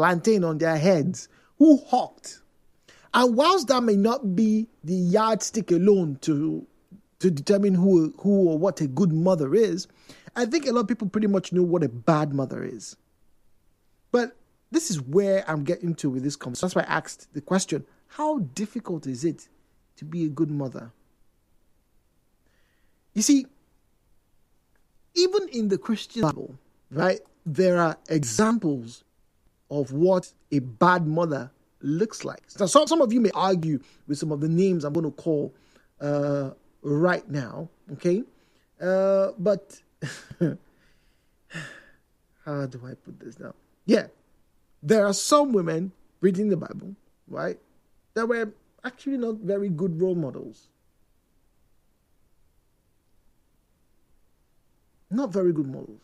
plantain on their heads, who hawked. And whilst that may not be the yardstick alone to determine who or what a good mother is, I think a lot of people pretty much know what a bad mother is. But this is where I'm getting to with this conversation. That's why I asked the question, how difficult is it to be a good mother? You see, even in the Christian Bible, right, there are examples of what a bad mother looks like. Now, some of you may argue with some of the names I'm going to call right now, okay? But how do I put this now? Yeah, there are some women reading the Bible, right, that were actually not very good role models. Not very good models.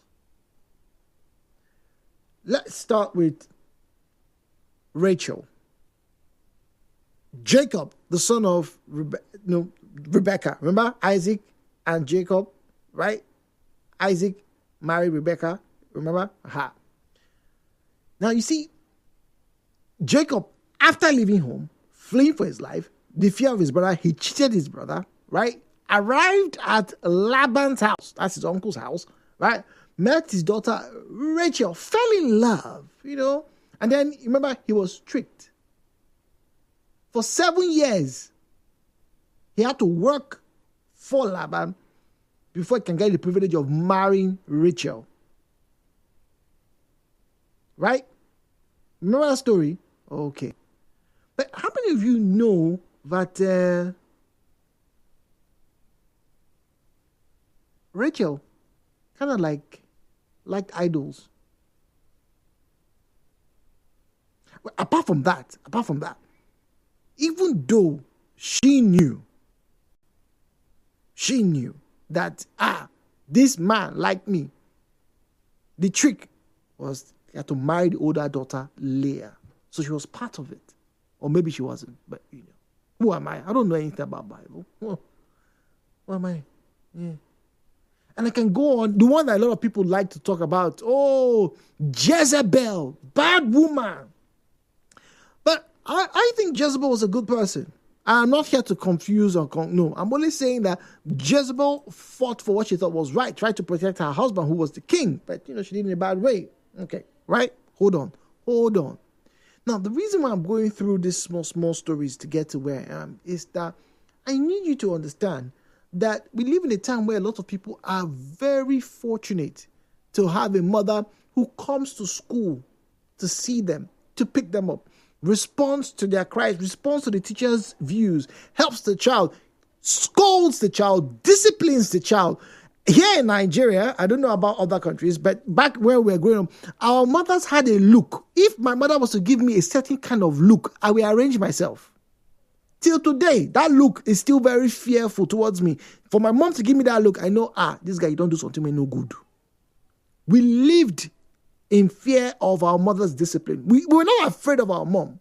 Let's start with Rachel. Jacob, the son of Rebecca. Remember Isaac and Jacob, right? Isaac married Rebecca. Remember? Aha. Now you see, Jacob, after leaving home, fleeing for his life, the fear of his brother, he cheated his brother, right? Arrived at Laban's house, that's his uncle's house, right? Met his daughter Rachel, fell in love, and then remember he was tricked. For 7 years, he had to work for Laban before he can get the privilege of marrying Rachel. Right? Remember that story? Okay. But how many of you know that Rachel kind of liked idols? Well, apart from that, even though she knew that, this man liked me, the trick was he had to marry the older daughter, Leah. So she was part of it. Or maybe she wasn't, but who am I? I don't know anything about Bible. Who am I? Yeah. And I can go on. The one that a lot of people like to talk about, Jezebel, bad woman. But I think Jezebel was a good person. I'm not here to confuse no. I'm only saying that Jezebel fought for what she thought was right, tried to protect her husband who was the king, but she did it in a bad way. Okay, right? Hold on. Now, the reason why I'm going through these small stories to get to where I am is that I need you to understand that we live in a time where a lot of people are very fortunate to have a mother who comes to school to see them, to pick them up, responds to their cries, responds to the teacher's views, helps the child, scolds the child, disciplines the child. Here in Nigeria, I don't know about other countries, but back where we're growing up, our mothers had a look. If my mother was to give me a certain kind of look, I will arrange myself. Till today, that look is still very fearful towards me. For my mom to give me that look, I know, this guy, you don't do something no good. We lived in fear of our mother's discipline. We were not afraid of our mom.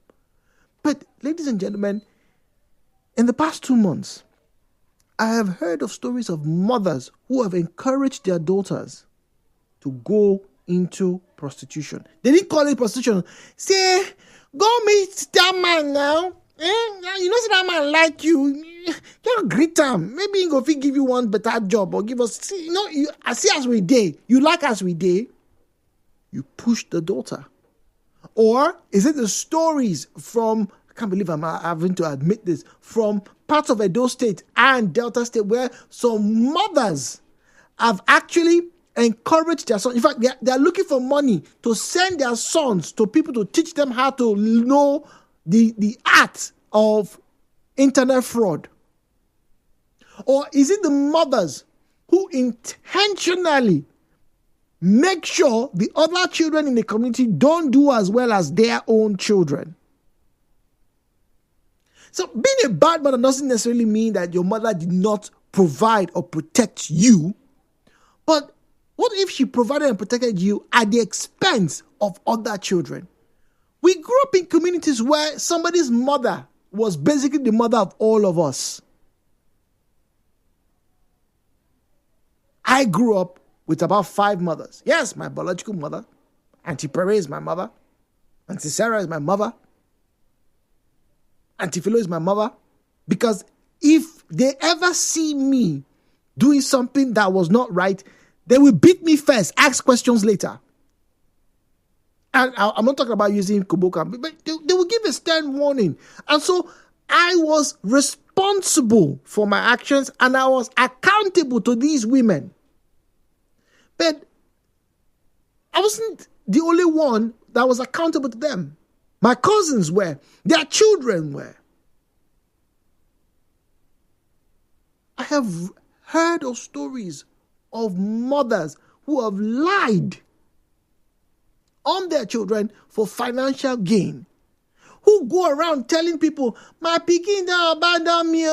But ladies and gentlemen, in the past 2 months, I have heard of stories of mothers who have encouraged their daughters to go into prostitution. They didn't call it prostitution. Say, go meet that man now. You know, say that man like you. Just greet him. Maybe he go fit give you one better job or give us. See as we did. You like as we did. You push the daughter. Or is it the stories from, I can't believe I'm having to admit this, from parts of Edo State and Delta State where some mothers have actually encouraged their sons. In fact, they are looking for money to send their sons to people to teach them how to know the art of internet fraud. Or is it the mothers who intentionally make sure the other children in the community don't do as well as their own children? So being a bad mother doesn't necessarily mean that your mother did not provide or protect you. But what if she provided and protected you at the expense of other children? We grew up in communities where somebody's mother was basically the mother of all of us. I grew up with about 5 mothers. Yes, my biological mother. Auntie Perez is my mother. Auntie Sarah is my mother. Auntie Philo is my mother. Because if they ever see me doing something that was not right, they will beat me first, ask questions later. And I'm not talking about using Kuboka, but they will give a stern warning. And so I was responsible for my actions and I was accountable to these women. But I wasn't the only one that was accountable to them. My cousins were, their children were. I have heard of stories of mothers who have lied on their children for financial gain, who go around telling people, my pikin don't abandon me,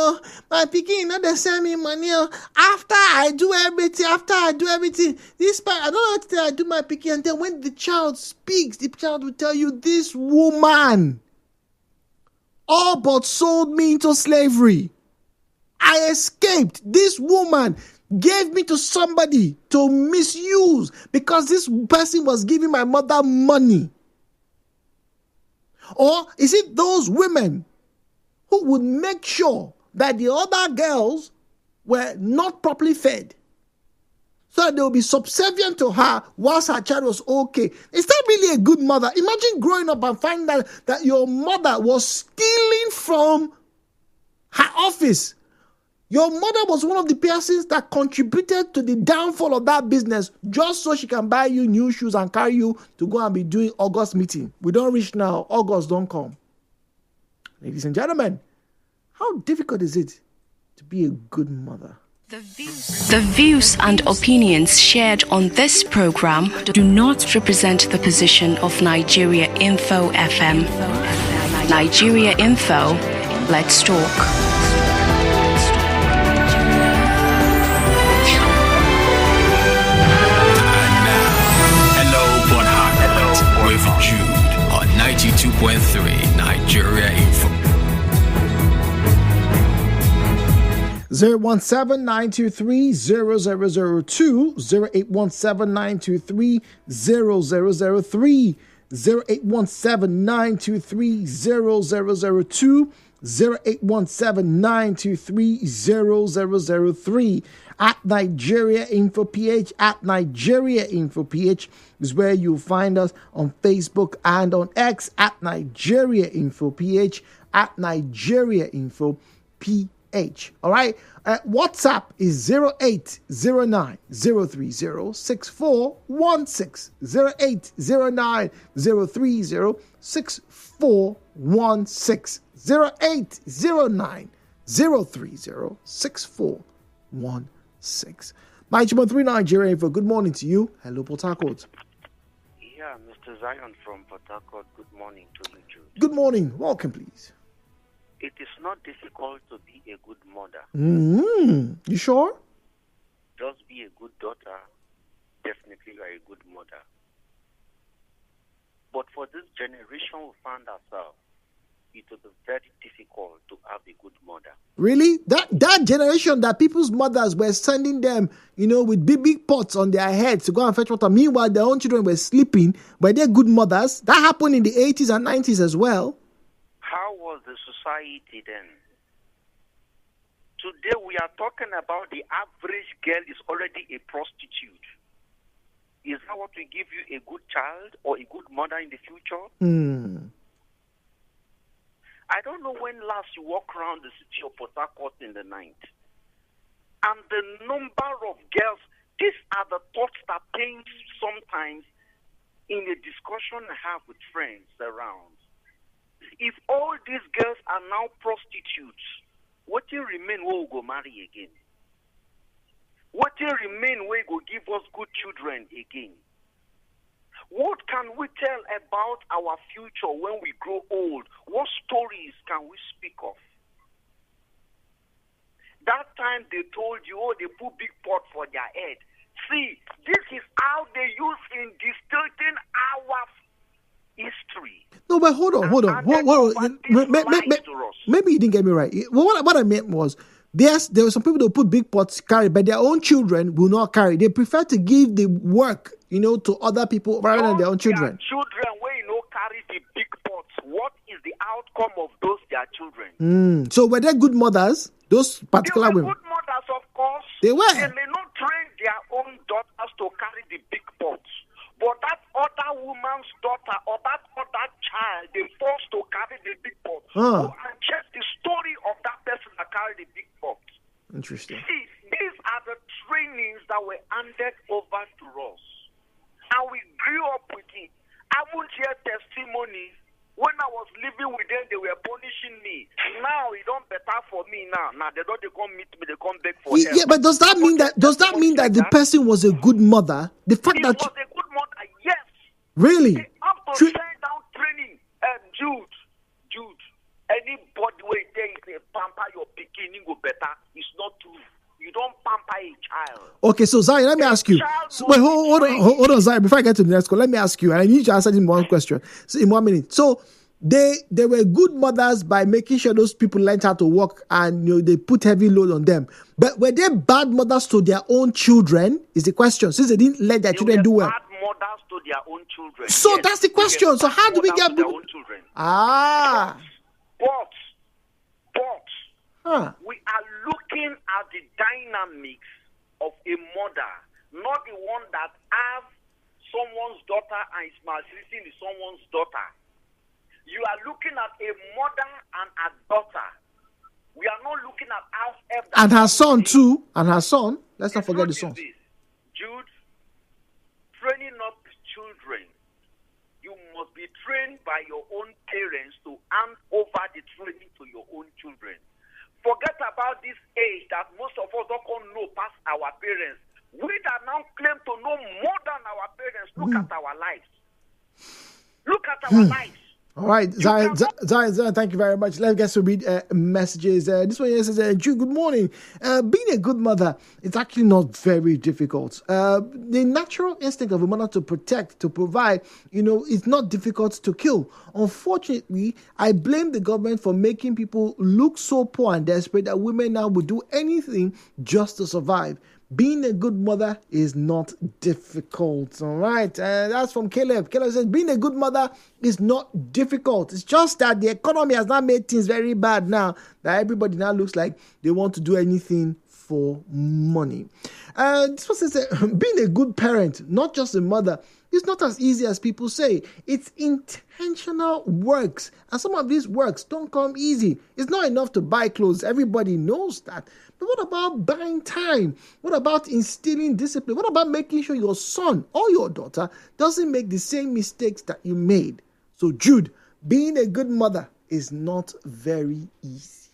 my pikin not dey send me money, after I do everything, this part, I don't know what to tell I do my pikin, and then when the child speaks, the child will tell you, this woman all but sold me into slavery. I escaped. This woman gave me to somebody to misuse because this person was giving my mother money. Or is it those women who would make sure that the other girls were not properly fed, so that they will be subservient to her whilst her child was okay? Is that really a good mother? Imagine growing up and finding that your mother was stealing from her office. Your mother was one of the persons that contributed to the downfall of that business just so she can buy you new shoes and carry you to go and be doing August meeting. We don't reach now. August don't come. Ladies and gentlemen, how difficult is it to be a good mother? The views and opinions shared on this program do not represent the position of Nigeria Info FM. Nigeria Info, let's talk. With Jude on 92.3 Nigeria Info. 017-923-0002, 0817923-0003, 0817923-0002, 0817923-0003. At Nigeria Info PH, at Nigeria Info PH is where you'll find us on Facebook and on X at Nigeria Info PH, at Nigeria Info PH. All right. WhatsApp is 0809-030-6416, 0809-030-6416, 0809-030-6416. 92.3 Nigeria Info. Good morning to you. Hello, Port Harcourt. Yeah, Mr. Zion from Port Harcourt. Good morning to you, Jude. Good morning. Welcome, please. It is not difficult to be a good mother. You sure? Just be a good daughter. Definitely, you are a good mother. But for this generation we found ourselves, it will be very difficult to have a good mother. Really? That generation that people's mothers were sending them, with big pots on their heads to go and fetch water. Meanwhile, their own children were sleeping. Were they good mothers? That happened in the 80s and 90s as well. How was the society then? Today we are talking about the average girl is already a prostitute. Is that what will give you a good child or a good mother in the future? I don't know when last you walk around the city of Port Harcourt in the night. And the number of girls, these are the thoughts that paint sometimes in a discussion I have with friends around. If all these girls are now prostitutes, what will remain will go marry again? What will remain will go give us good children again? What can we tell about our future when we grow old? What stories can we speak of? That time they told you, they put big pot for their head. See, this is how they use in distorting our history. No, but hold on. Maybe you didn't get me right. What I meant was, there were some people that put big pots carry, but their own children will not carry. They prefer to give the work, to other people rather than their own children. Children will carry the outcome of those their children. So were they good mothers? Those particular They were women? good mothers, of course. They were. They may not train their own daughters to carry the big pots. But that other woman's daughter or that other child, they forced to carry the big pot. Go and check the story of that person that carried the big pot. Interesting. See, these are the trainings that were handed over to us. And we grew up with it. I won't hear testimonies. When I was living with them, they were punishing me. Now it don't better for me now. Now they don't come meet me, they come beg for help. Yeah, but does that mean that the person was a good mother? The fact He that was a good mother, yes. really They have to send down training. Jude, anybody where they pamper your beginning go better. It's not true. You don't pamper a child. Okay, so Zai, let me ask you. So, wait, hold on, Zai. Before I get to the next call, let me ask you, and I need you to answer in one question. So, in 1 minute. So, they were good mothers by making sure those people learned how to work, and they put heavy load on them. But were they bad mothers to their own children? Is the question. Since they didn't let their children do well. Bad mothers to their own children. So yes, that's the question. So how do we get their own children? But we are looking at the dynamics of a mother, not the one that has someone's daughter and is maltreating someone's daughter. You are looking at a mother and a daughter. We are not looking at how and her son too. And her son. Let's not forget the son. Jude, training up children. You must be trained by your own parents to hand over the training to your own children. Forget about this age that most of us don't know past our parents. We that now claim to know more than our parents. Look at our lives. Look at our lives. All right, Zion, thank you very much. Let's get to read messages. This one here says, Jude, good morning. Being a good mother is actually not very difficult. The natural instinct of a mother to protect, to provide, is not difficult to kill. Unfortunately, I blame the government for making people look so poor and desperate that women now would do anything just to survive. Being a good mother is not difficult. All right. That's from Caleb. Caleb says, being a good mother is not difficult. It's just that the economy has not made things very bad now. That everybody now looks like they want to do anything for money. This person says, being a good parent, not just a mother, is not as easy as people say. It's intentional works. And some of these works don't come easy. It's not enough to buy clothes. Everybody knows that. But what about buying time? What about instilling discipline? What about making sure your son or your daughter doesn't make the same mistakes that you made? So, Jude, being a good mother is not very easy.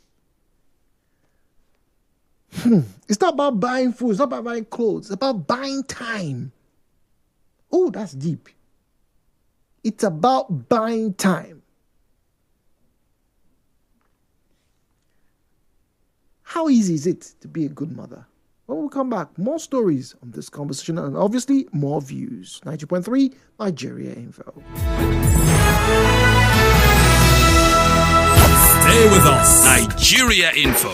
It's not about buying food. It's not about buying clothes. It's about buying time. Oh, that's deep. It's about buying time. How easy is it to be a good mother? When we come back, more stories on this conversation and obviously more views. 90.3 Nigeria Info. Stay with us. Nigeria Info.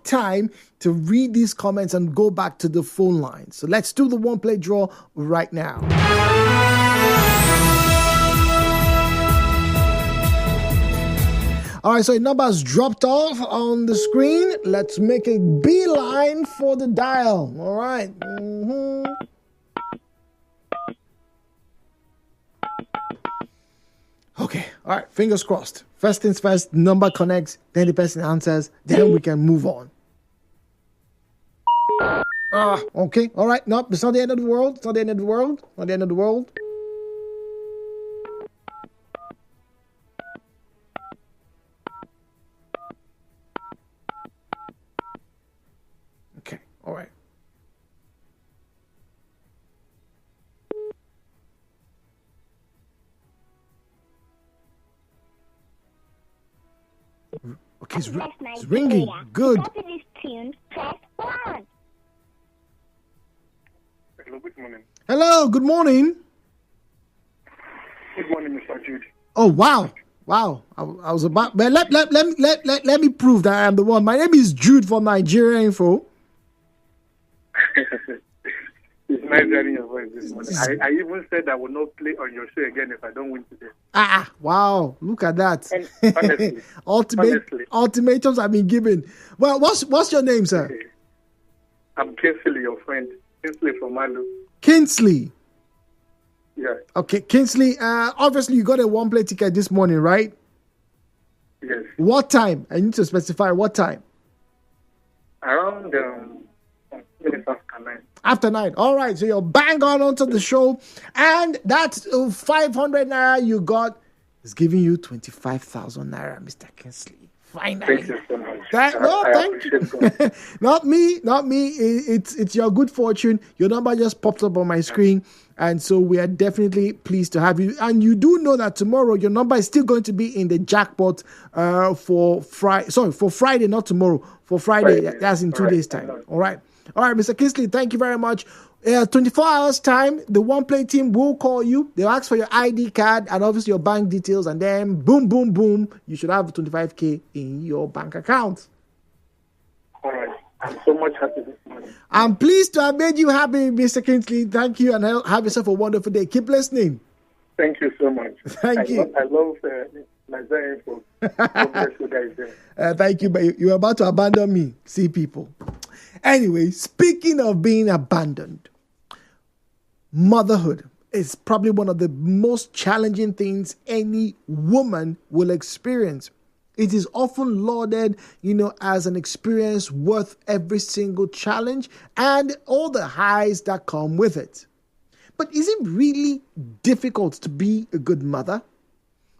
enough time to read these comments and go back to the phone line. So let's do the one play draw right now. All right, so the number's dropped off on the screen. Let's make a beeline for the dial. All right. Okay, all right, fingers crossed. First things first, number connects, then the person answers, then we can move on. Okay, all right, no, it's not the end of the world. It's not the end of the world. Not the end of the world. Okay, all right. Okay, it's ringing. Good. Hello, good morning. Hello, good morning. Good morning, Mr. Jude. Oh, wow. I was about, but let me prove that I am the one. My name is Jude from Nigeria Info. It's nice hearing your voice this morning. I even said I will not play on your show again if I don't win today. Wow, look at that. And honestly, ultimatums have been given. Well, what's your name, sir? Okay. I'm Kinsley, your friend. Kinsley from Malu. Kinsley. Yeah. Okay, Kinsley, obviously you got a one-play ticket this morning, right? Yes. What time? I need to specify what time. Around minutes after 9. After 9. All right, so you're bang on onto the show. And that 500 naira you got is giving you 25,000 naira, Mr. Kinsley. Finally. Thank you so much. Thank you. Not me. It's your good fortune. Your number just popped up on my screen. And so we are definitely pleased to have you. And you do know that tomorrow your number is still going to be in the jackpot for Friday. Sorry, for Friday, not tomorrow. For Friday. That's in 2 days' time. All right, Mr. Kinsley, thank you very much. 24 hours time, the one play team will call you. They'll ask for your ID card and obviously your bank details, and then boom, boom, boom, you should have 25K in your bank account. All right. I'm so much happy this morning. I'm pleased to have made you happy, Mr. Kinsley. Thank you, and have yourself a wonderful day. Keep listening. Thank you so much. Thank you. I love Nigeria Info. God bless you guys. Thank you, but you're about to abandon me. See, people. Anyway, speaking of being abandoned, motherhood is probably one of the most challenging things any woman will experience. It is often lauded, as an experience worth every single challenge and all the highs that come with it. But is it really difficult to be a good mother?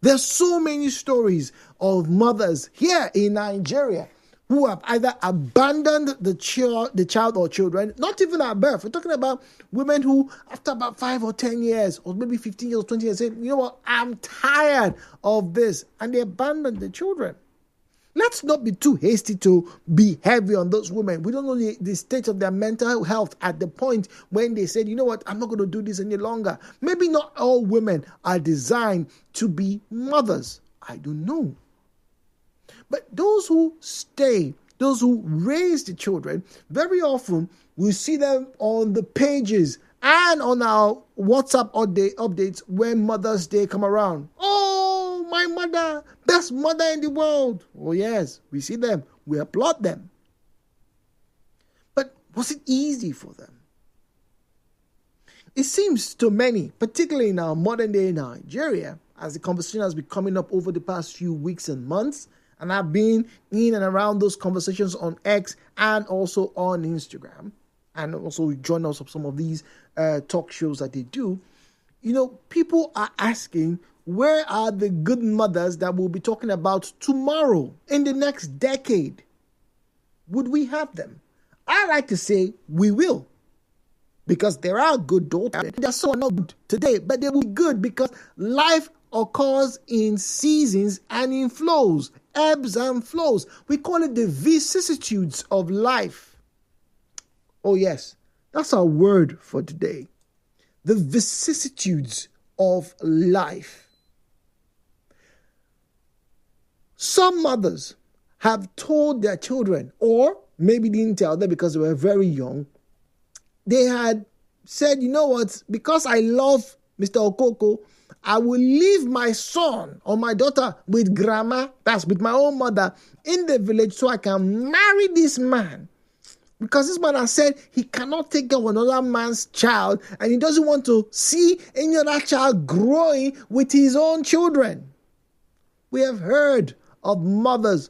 There's so many stories of mothers here in Nigeria who have either abandoned the child or children, not even at birth. We're talking about women who, after about 5 or 10 years, or maybe 15 years or 20 years, say, you know what, I'm tired of this. And they abandon the children. Let's not be too hasty to be heavy on those women. We don't know the state of their mental health at the point when they said, you know what, I'm not going to do this any longer. Maybe not all women are designed to be mothers. I don't know. But those who stay, those who raise the children, very often we see them on the pages and on our WhatsApp updates when Mother's Day come around. Oh, my mother, best mother in the world. Oh yes, we see them. We applaud them. But was it easy for them? It seems to many, particularly in our modern day Nigeria, as the conversation has been coming up over the past few weeks and months, and I've been in and around those conversations on X and also on Instagram, and also join us on some of these talk shows that they do. People are asking, where are the good mothers that we'll be talking about tomorrow, in the next decade? Would we have them? I like to say we will. Because there are good daughters. They're so not good today, but they will be good because life occurs in seasons and in flows, ebbs and flows. We call it the vicissitudes of life. Oh yes, that's our word for today. The vicissitudes of life. Some mothers have told their children, or maybe didn't tell them because they were very young, they had said, you know what, because I love Mr. Okoko, I will leave my son or my daughter with grandma, that's with my own mother, in the village so I can marry this man. Because this man has said he cannot take care of another man's child and he doesn't want to see any other child growing with his own children. We have heard of mothers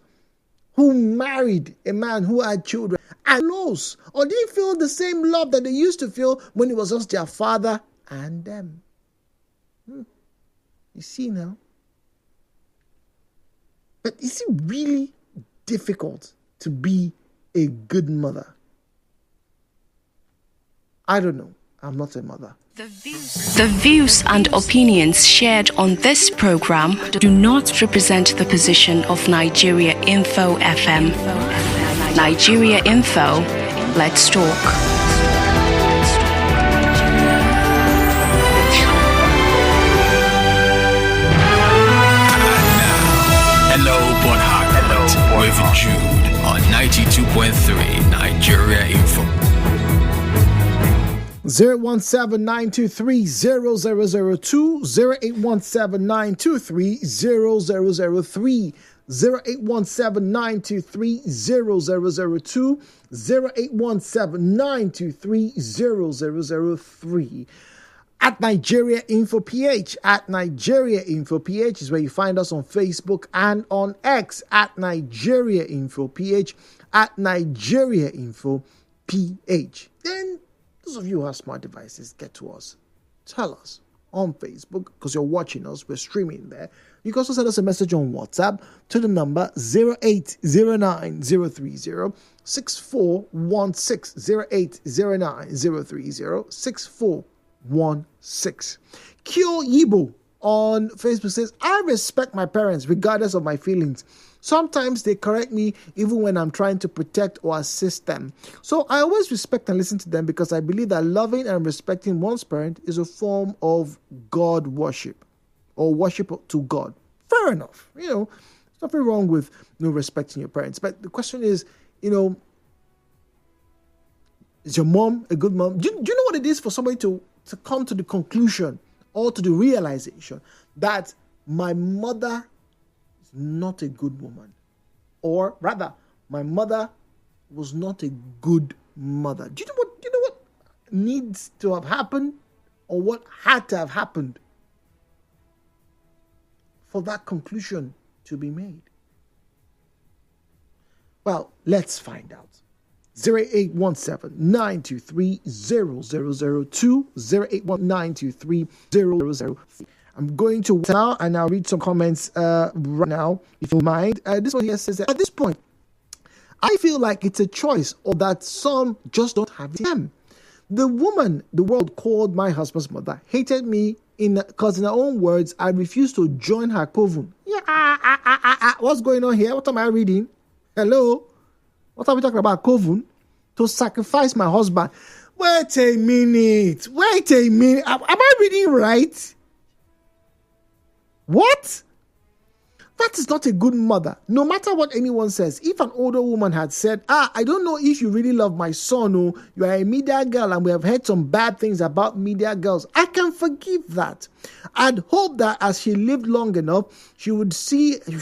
who married a man who had children and knows or didn't feel the same love that they used to feel when it was just their father and them. You see now? But is it really difficult to be a good mother? I don't know. I'm not a mother. The views and opinions shared on this program do not represent the position of Nigeria Info FM. Nigeria Info, let's talk. Hello, Port Harcourt. With Jude on 92.3 Nigeria Info. 017-923-0002, 0817923-0003, 0817923-0002, 0817923-0003. At Nigeria Info PH, at Nigeria Info PH is where you find us on Facebook and on X, at Nigeria Info PH, at Nigeria Info PH. Then those of you who have smart devices, get to us. Tell us on Facebook, because you're watching us, we're streaming there. You can also send us a message on WhatsApp to the number 0809030 6416, 0809030 6416. Kyo Yibo on Facebook says, I respect my parents regardless of my feelings. Sometimes they correct me even when I'm trying to protect or assist them. So I always respect and listen to them because I believe that loving and respecting one's parent is a form of God worship or worship to God. Fair enough. There's nothing wrong with respecting your parents. But the question is, is your mom a good mom? Do you know what it is for somebody to come to the conclusion or to the realization that my mother is not a good woman, or rather, my mother was not a good mother? Do you know what needs to have happened, or what had to have happened for that conclusion to be made? Well, let's find out. 08179230002, 081923003. I'm going to now and I'll read some comments right now, if you mind. This one here says that at this point, I feel like it's a choice, or that some just don't have them. The woman the world called my husband's mother hated me because in her own words, I refused to join her coven. Yeah, what's going on here? What am I reading? Hello? What are we talking about? Coven? To sacrifice my husband. Wait a minute. Am I reading right? What? That is not a good mother. No matter what anyone says, if an older woman had said, I don't know if you really love my son, or you are a media girl and we have heard some bad things about media girls, I can forgive that. I'd hope that as she lived long enough, she would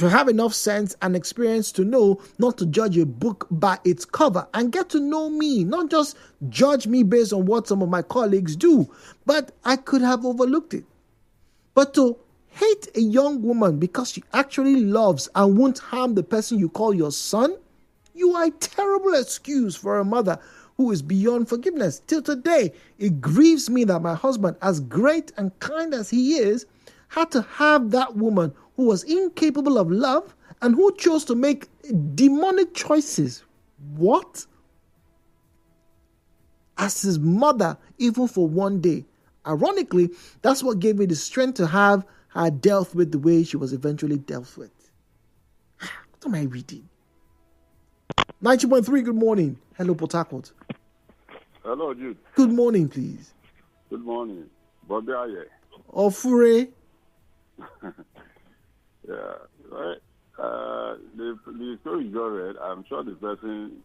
have enough sense and experience to know not to judge a book by its cover and get to know me, not just judge me based on what some of my colleagues do. But I could have overlooked it. But to hate a young woman because she actually loves and won't harm the person you call your son, you are a terrible excuse for a mother who is beyond forgiveness. Till today, it grieves me that my husband, as great and kind as he is, had to have that woman who was incapable of love and who chose to make demonic choices. What? As his mother, even for one day. Ironically, that's what gave me the strength to have her dealt with the way she was eventually dealt with. What am I reading? 90.3, good morning. Hello, Port Harcourt. Hello, Jude. Good morning, please. Good morning. Bobby Aye. Ofure. Yeah, right. The story you just read, I'm sure the person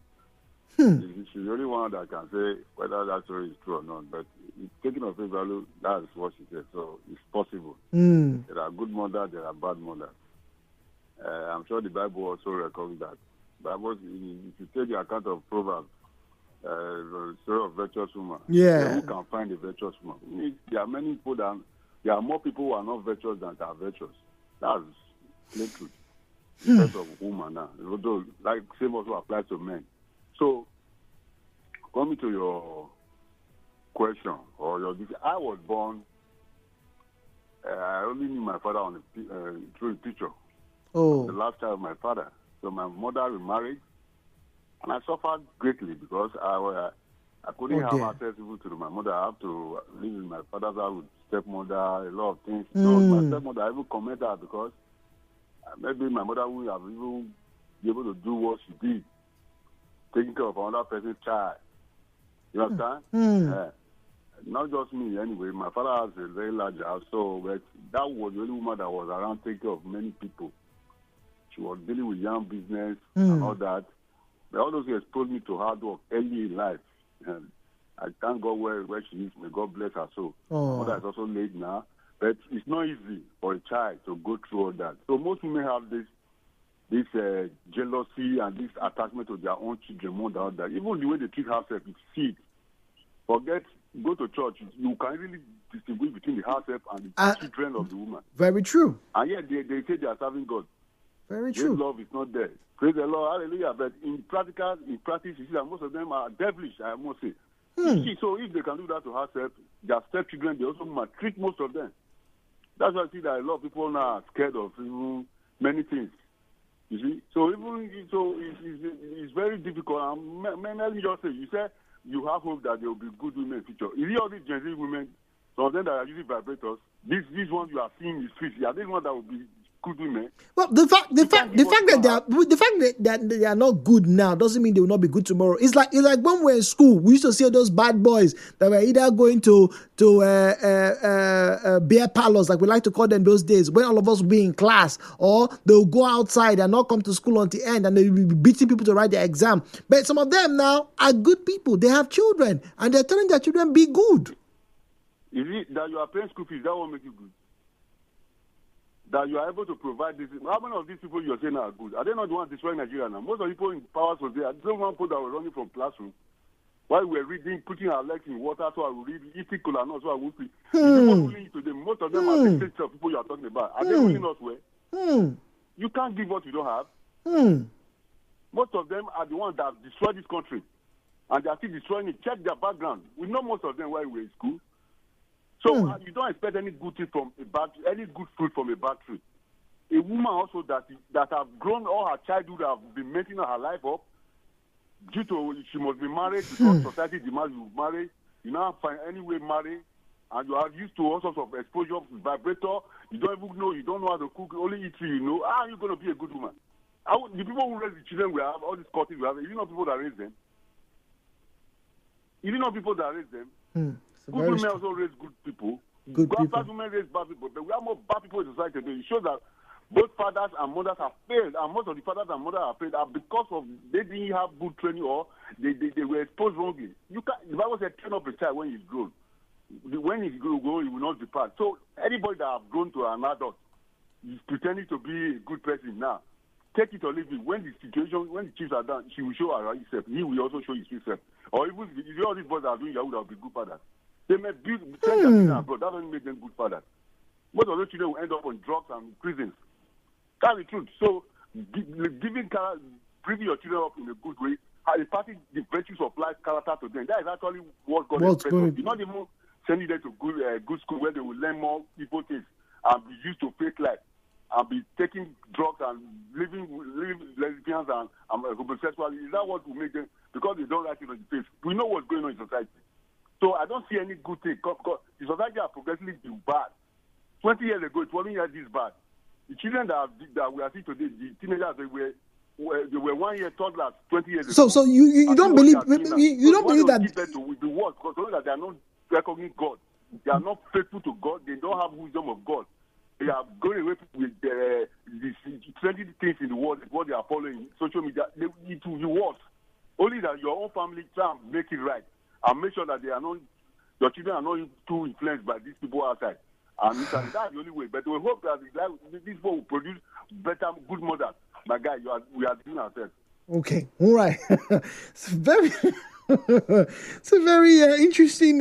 she's the only one that can say whether that story is true or not. But taking of face value, that is what she said. So it's possible. There are good mothers, there are bad mothers. I'm sure the Bible also records that. Bible, if you take the account of Proverbs, the story of virtuous woman, who can find a virtuous woman? There are many people there are more people who are not virtuous than are virtuous. That's plain truth. In terms of woman now, although like same also applies to men. So, coming to your question or your, I was born. I only knew my father through a picture. The last child of my father. So my mother remarried, and I suffered greatly because I couldn't have access even to my mother. I have to live in my father's house with stepmother, a lot of things. So my stepmother, I even comment that because maybe my mother wouldn't have even be able to do what she did, taking care of another person's child. You understand? Not just me, anyway. My father has a very large house, so but that was the only woman that was around taking care of many people. She was dealing with young business and all that. But all those exposed me to hard work early in life. And I thank God where she is. May God bless her soul. My mother is also late now. But it's not easy for a child to go through all that. So most women have this jealousy and this attachment to their own children more than all that. Even the way they treat herself, you see it. Forget, go to church. You can really distinguish between the herself and the children of the woman. Very true. And yet they say they are serving God. Very true. This love is not there. Praise the Lord, hallelujah. But in practice, you see that most of them are devilish, I must say. So if they can do that to herself, their stepchildren, they also maltreat most of them. That's why I see that a lot of people now are scared of many things. You see? So it's very difficult. Let me just say, you said you have hope that there will be good women in the future. You see all these Gen Z women, some of them that are using vibrators, these ones you are seeing in the streets, are these ones that will be good women? Well, the fact that they are not good now doesn't mean they will not be good tomorrow. It's like when we were in school, we used to see those bad boys that were either going to beer parlors, like we like to call them those days, when all of us would be in class, or they'll go outside and not come to school until the end, and they'll be beating people to write their exam. But some of them now are good people. They have children, and they're telling their children be good. Is it that you are paying school fees that won't make you good? That you are able to provide this. How many of these people you are saying are good? Are they not the ones destroying Nigeria now? Most of the people in power was there. Don't want people that were running from classroom while we were reading, putting our legs in water so I will read, eating cola nuts so I will see. Most of them are the same set of people you are talking about. Are they ruling us well? You can't give what you don't have. Most of them are the ones that have destroyed this country. And they are still destroying it. Check their background. We know most of them while we were in school. So you don't expect any good thing from any good fruit from a bad tree. A woman also that have grown all her childhood, have been maintaining her life up due to she must be married because society demands you marry. You now find any way marry, and you are used to all sorts of exposure to vibrator. You don't even know. You don't know how to cook. Only eat you know. How are you going to be a good woman? The people who raise the children we have, all these courses we have, you know people that raise them. You know people that raise them. Good women also raise good people. Bad women raise bad people. But we have more bad people in society today. It shows that both fathers and mothers have failed. And most of the fathers and mothers have failed are because of they didn't have good training or they were exposed wrongly. The Bible said, train up a child when he's grown. When he's grown, he will not depart. So anybody that have grown to an adult is pretending to be a good person now. Take it or leave it. When the chiefs are done, she will show herself. He will also show himself. Or even if all these boys are doing Yahoo, that will be good fathers. They may send their children abroad. That doesn't make them good fathers. Most of those children will end up on drugs and prisons. That's the truth. So, bringing your children up in a good way, imparting the virtues of life, character to them, that is actually what God expects. You're not even sending them to good school where they will learn more evil things and be used to fake life and be taking drugs and living lesbians and homosexuals. Is that what will make them? Because they don't like it on the face. We know what's going on in society. So I don't see any good thing. The society has progressively been bad. 20 years ago, it wasn't yet this bad. The children that we are seeing today, the teenagers, they were 1 year toddlers 20 years ago. So you don't believe you don't believe that with the world because they are not recognizing God. They are not faithful to God. They don't have wisdom of God. They are going away with trendy things in the world is what they are following social media. It will be worse. Only that your own family try and make it right and make sure that your children are not too influenced by these people outside. And that's the only way. But we hope that these people will produce better, good mothers. My guy, we are doing ourselves. Okay, all right. It's a very interesting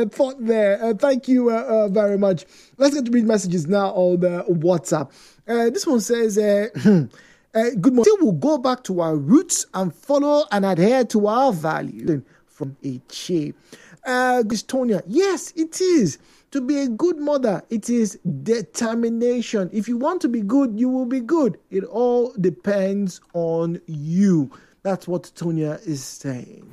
thought there. Thank you very much. Let's get to read messages now on WhatsApp. This one says, good morning. We'll go back to our roots and follow and adhere to our values. From Eche. Gistonia, yes, it is. To be a good mother, it is determination. If you want to be good, you will be good. It all depends on you. That's what Tonya is saying.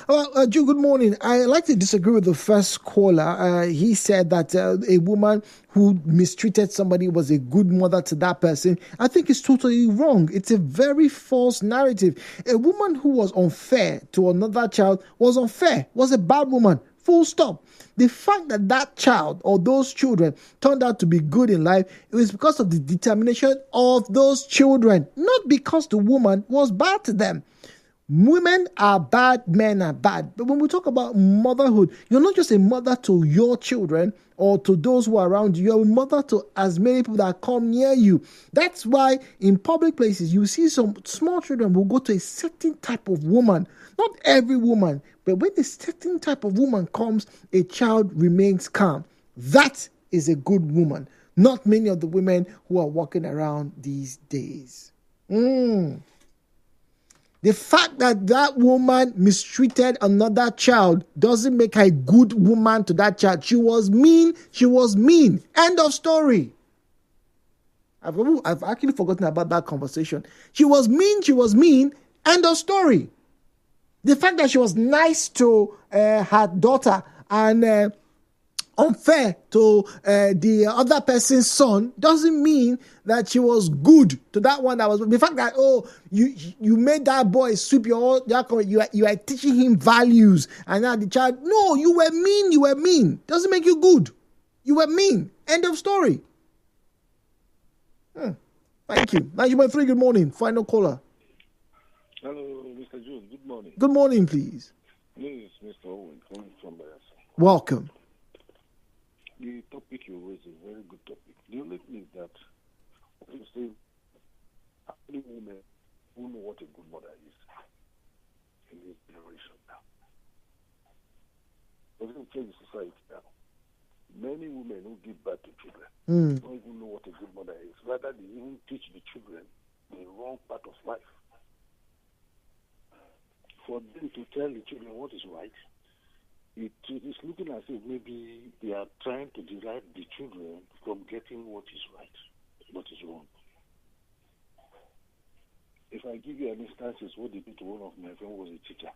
Well, Joe, good morning. I like to disagree with the first caller. He said that a woman who mistreated somebody was a good mother to that person. I think it's totally wrong. It's a very false narrative. A woman who was unfair to another child was unfair, was a bad woman. Full stop. The fact that that child or those children turned out to be good in life, it was because of the determination of those children, not because the woman was bad to them. Women are bad, men are bad. But when we talk about motherhood, you're not just a mother to your children or to those who are around you. You're a mother to as many people that come near you. That's why in public places, you see some small children will go to a certain type of woman. Not every woman, but when a certain type of woman comes, a child remains calm. That is a good woman. Not many of the women who are walking around these days. The fact that that woman mistreated another child doesn't make her a good woman to that child. She was mean. She was mean. End of story. I've actually forgotten about that conversation. She was mean. She was mean. End of story. The fact that she was nice to her daughter and unfair to the other person's son doesn't mean that she was good to that one. That was the fact that you made that boy sweep you are teaching him values, and now the child, no, you were mean doesn't make you good. You were mean. End of story. Thank you. 90.3, good morning. Final caller. Hello, Mr. Jones. Good morning. Good morning, please. This is Mr. Owen coming from Bayelsa. Welcome. The topic you raised is a very good topic. The only thing is that what you say, how many women who know what a good mother is in this generation now? Because in the society now, many women who give birth to children don't even know what a good mother is. Rather, they even teach the children the wrong part of life. For them to tell the children what is right, it is looking as if maybe they are trying to divide the children from getting what is right, what is wrong. If I give you an instance, what they did to one of my friends was a teacher.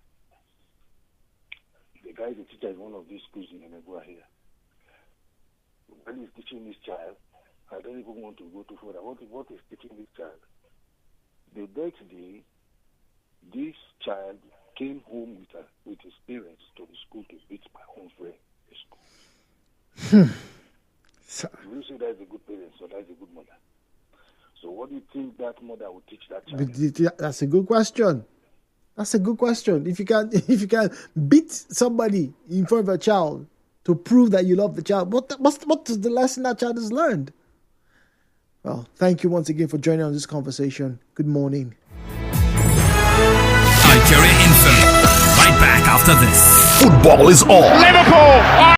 The guy is a teacher in one of these schools in Anegua here. When he's teaching this child, I don't even want to go too further. What is teaching this child? The next day, this child came home with his parents to the school to beat my own friend in school. You say that is a good parent, so that is a good mother. So what do you think that mother would teach that child? That's a good question. That's a good question. If you can beat somebody in front of a child to prove that you love the child, what is the lesson that child has learned? Well, thank you once again for joining on this conversation. Good morning. Nigeria Info. Right back after this. Football is on. Liverpool